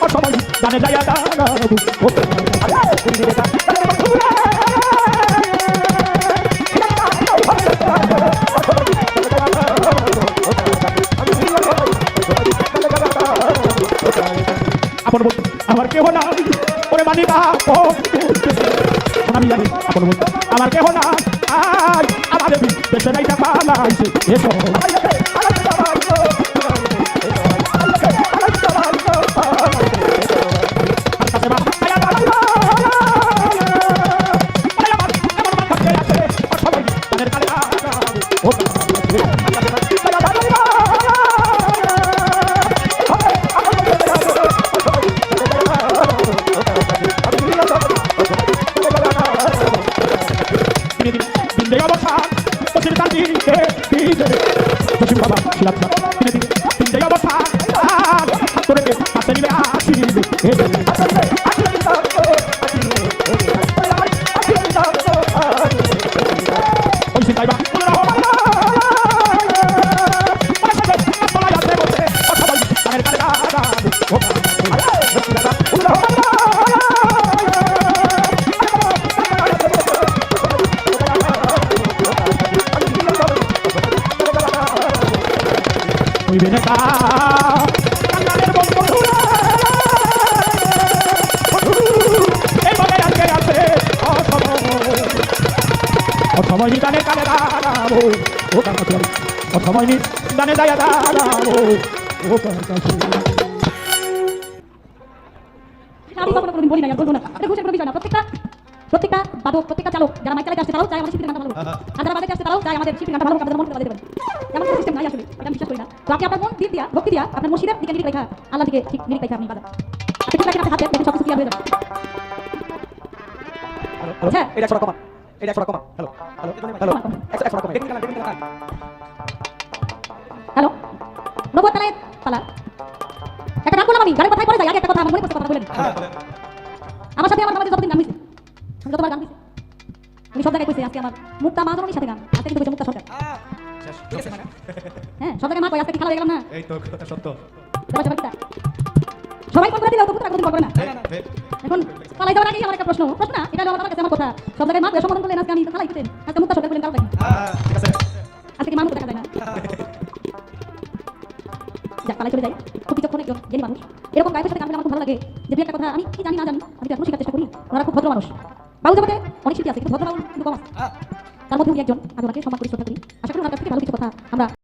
অসময় গানে যাইয়া দাঁড়াবো আপন বলতো আমার কেহ না ওরে মানি না আমি জানি আপন বলতো আমার কেহ না আজ আমাদের দেশে নাইটা পালাইছে এসো প্রত্যেকটা বাদক প্রত্যেকটা চালক যারা মাইক চালাতে আসছে তারাও চায় আমাদের শিল্পীর গানটা ভালো আর যারা বাজাতে আসছে তারাও চায় আমাদের শিল্পীর গানটা ভালো আমাদের মন বাজাতে পারে এমন সিস্টেম নাই আসলে এটা বিশ্বাস করি না তো আপনি আপনার মন দিক দিয়া ভক্তি দিয়া আপনার মুর্শিদের দিকে নিরিখ রেখা আল্লাহ দিকে ঠিক নিরিখ রেখা আপনি বাজান আপনি ঠিক রাখেন আপনার হাতে দেখেন সব কিছু ক্লিয়ার হয়ে যাবে আচ্ছা এটা 100 কমান এটা 100 কমান হ্যালো হ্যালো 100 কমান দেখুন হ্যালো নবত তালে পালা একটা গান বললাম আমি গানের কথাই পড়ে যাই আগে একটা কথা আমার মনে পড়ছে কথা বলে নি আমার সাথে আমার বাবাজি যতদিন গান হইছে আমি যতবার গান হইছে আমি সব জায়গায় কইছি আজকে আমার মুক্তা মা জননীর সাথে গান আজকে কিন্তু কইছে মুক্তা সরকার হ্যাঁ সব জায়গায় মা কই আজকে কি খেলা হয়ে গেল না এই তো কথা সত্য সবাই ফোন করে দিও তো পুত্র কোনদিন করবে না এখন পালাই যাওয়ার আগে আমার একটা প্রশ্ন না এটা হলো আমার কাছে আমার কথা সব জায়গায় মা কই সমাধান করলেন আজকে আমি খেলাই দিতেন আজকে মুক্তা সরকার বলেন কারণ দেখি ঠিক আছে আজকে কি মানুষ দেখা যায় না যা পালাই চলে যাই খুব বিচক্ষণ একজন জ্ঞানী মানুষ এরকম গায়কের সাথে গান বলে আমার খুব ভালো লাগে যে দু একটা কথা আমি কি জানি না জানি আমি এখন শেখার চেষ্টা করি ওনারা খুব ভদ্র মানুষ বাউল জগতে অনেক শিল্পী আছে কিন্তু ভদ্র বাউল কিন্তু কম আছে তার মধ্যে উনি একজন আমি ওনাকে সম্মান করি শ্রদ্ধা করি আশা করি ওনার কাছ থেকে ভালো কিছু কথা আমরা